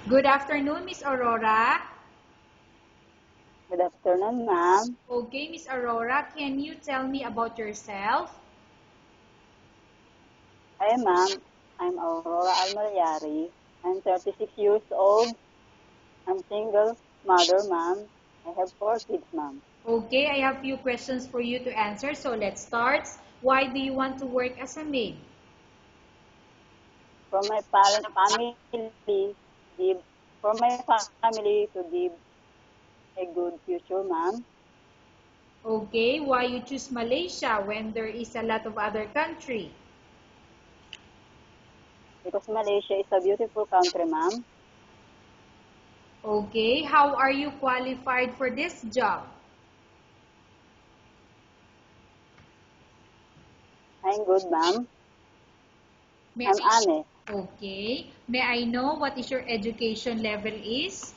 Good afternoon, Miss Aurora. Good afternoon, ma'am. Okay, Miss Aurora, can you tell me about yourself? Hi, ma'am. I'm Aurora Almaryari. I'm 36 years old. I'm single mother, ma'am. I have 4 kids, ma'am. Okay, I have few questions for you to answer, so let's start. Why do you want to work as a maid? From my give from my family to give a good future, ma'am. Okay, why you choose Malaysia when there is a lot of other country? Because Malaysia is a beautiful country, ma'am. Okay, how are you qualified for this job? I'm good, ma'am. May I'm I, honest. okay, may I know what is your education level is?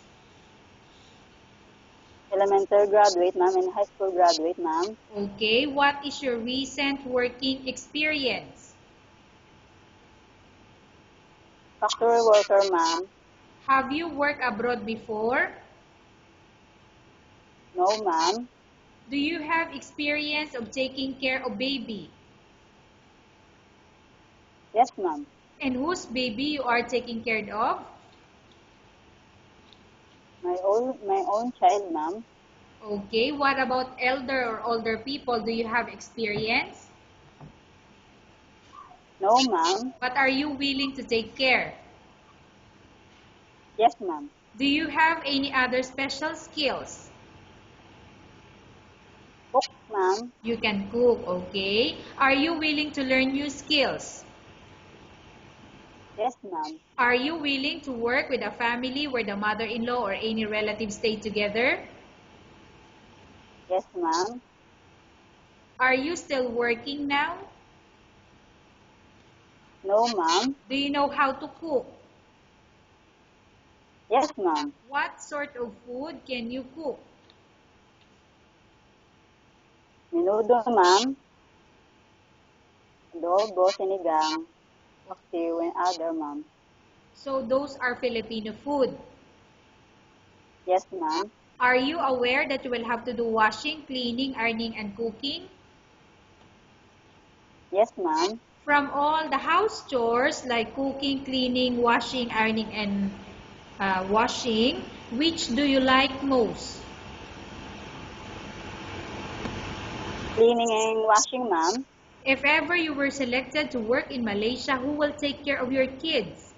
Elementary graduate, ma'am, and high school graduate, ma'am. Okay, what is your recent working experience? Factory worker, ma'am. Have you worked abroad before? No, ma'am. Do you have experience of taking care of baby? Yes, ma'am. And whose baby you are taking care of? My own child, ma'am. Okay, what about elder or older people? Do you have experience? No, ma'am. But are you willing to take care? Yes, ma'am. Do you have any other special skills? Cook, ma'am. You can cook, okay? Are you willing to learn new skills? Yes, ma'am. Are you willing to work with a family where the mother-in-law or any relative stay together? Yes, ma'am. Are you still working now? No, ma'am. Do you know how to cook? Yes, ma'am. What sort of food can you cook? Menudo, ma'am. Adobo, sinigang, paksiw, and other, ma'am. So those are Filipino food. Yes, ma'am. Are you aware that you will have to do washing, cleaning, ironing, and cooking? Yes, ma'am. From all the house chores like cooking, cleaning, washing, ironing, and washing, which do you like most? Cleaning and washing, ma'am. If ever you were selected to work in Malaysia, who will take care of your kids?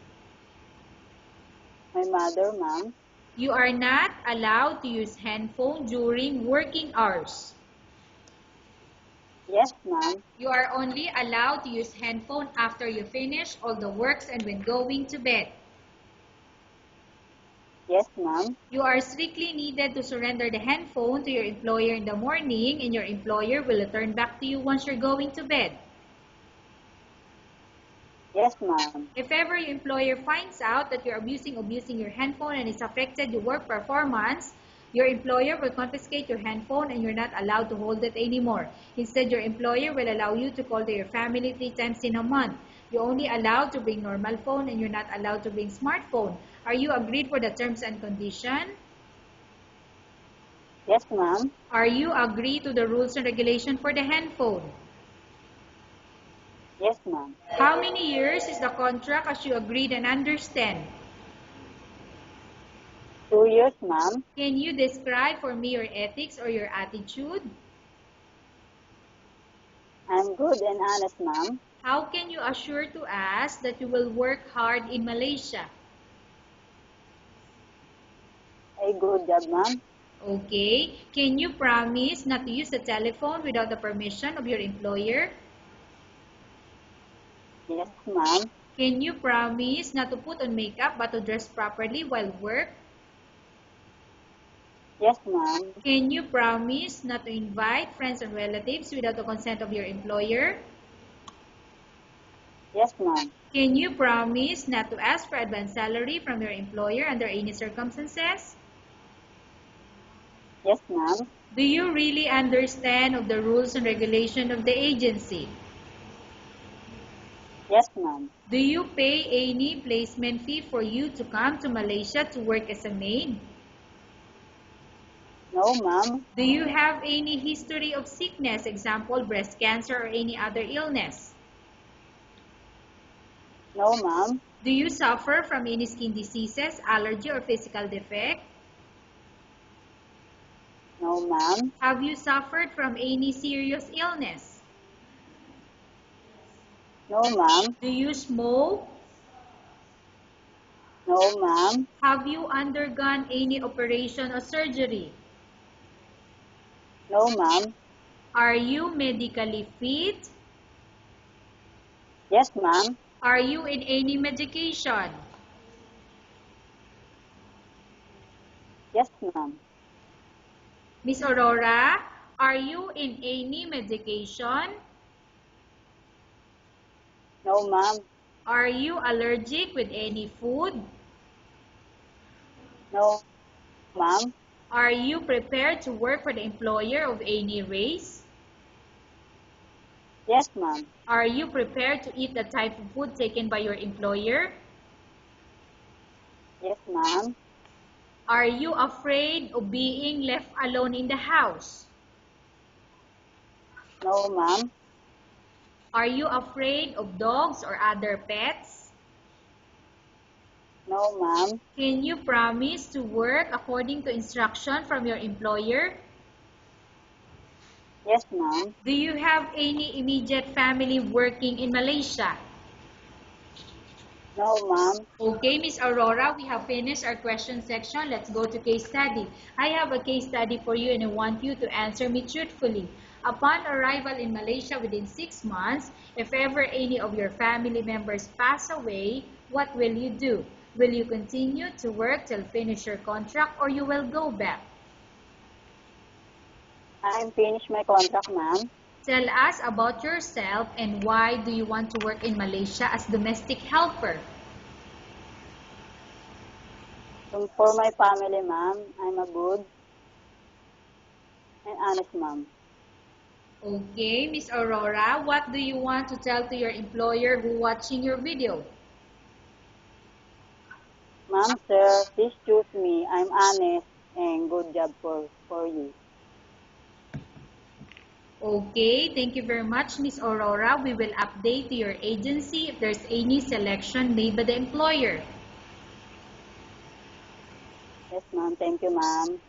My mother, ma'am. You are not allowed to use handphone during working hours. Yes, ma'am. You are only allowed to use handphone after you finish all the works and when going to bed. Yes, ma'am. You are strictly needed to surrender the handphone to your employer in the morning, and your employer will return back to you once you're going to bed. Yes, ma'am. If ever your employer finds out that you're abusing your handphone and it's affected your work performance, your employer will confiscate your handphone and you're not allowed to hold it anymore. Instead, your employer will allow you to call to your family 3 times in a month. You're only allowed to bring normal phone and you're not allowed to bring smartphone. Are you agreed for the terms and condition? Yes, ma'am. Are you agree to the rules and regulation for the handphone? Yes, ma'am. How many years is the contract as you agreed and understand? 2 years, ma'am. Can you describe for me your ethics or your attitude? I'm good and honest, ma'am. How can you assure to us that you will work hard in Malaysia? A good job, ma'am. Okay. Can you promise not to use the telephone without the permission of your employer? Yes, ma'am. Can you promise not to put on makeup but to dress properly while work? Yes, ma'am. Can you promise not to invite friends and relatives without the consent of your employer? Yes, ma'am. Can you promise not to ask for advance salary from your employer under any circumstances? Yes, ma'am. Do you really understand of the rules and regulation of the agency? Yes, ma'am. Do you pay any placement fee for you to come to Malaysia to work as a maid? No, ma'am. Do you have any history of sickness, example, breast cancer or any other illness? No, ma'am. Do you suffer from any skin diseases, allergy, or physical defect? No, ma'am. Have you suffered from any serious illness? No, ma'am. Do you smoke? No, ma'am. Have you undergone any operation or surgery? No, ma'am. Are you medically fit? Yes, ma'am. Are you in any medication? Yes, ma'am. Miss Aurora, are you in any medication? No, ma'am. Are you allergic with any food? No, ma'am. Are you prepared to work for the employer of any race? Yes, ma'am. Are you prepared to eat the type of food taken by your employer? Yes, ma'am. Are you afraid of being left alone in the house? No, ma'am. Are you afraid of dogs or other pets? No, ma'am. Can you promise to work according to instruction from your employer? Yes, ma'am. Do you have any immediate family working in Malaysia? No, ma'am. Okay, Miss Aurora, we have finished our question section. Let's go to case study. I have a case study for you and I want you to answer me truthfully. Upon arrival in Malaysia within 6 months, if ever any of your family members pass away, what will you do? Will you continue to work till finish your contract or you will go back? I'm finished my contract, ma'am. Tell us about yourself and why do you want to work in Malaysia as domestic helper? So for my family, ma'am, I'm a good and honest ma'am. Okay, Miss Aurora, what do you want to tell to your employer who watching your video? Ma'am, sir, please choose me. I'm honest and good job for you. Okay, thank you very much, Miss Aurora. We will update to your agency if there's any selection made by the employer. Yes, ma'am. Thank you, ma'am.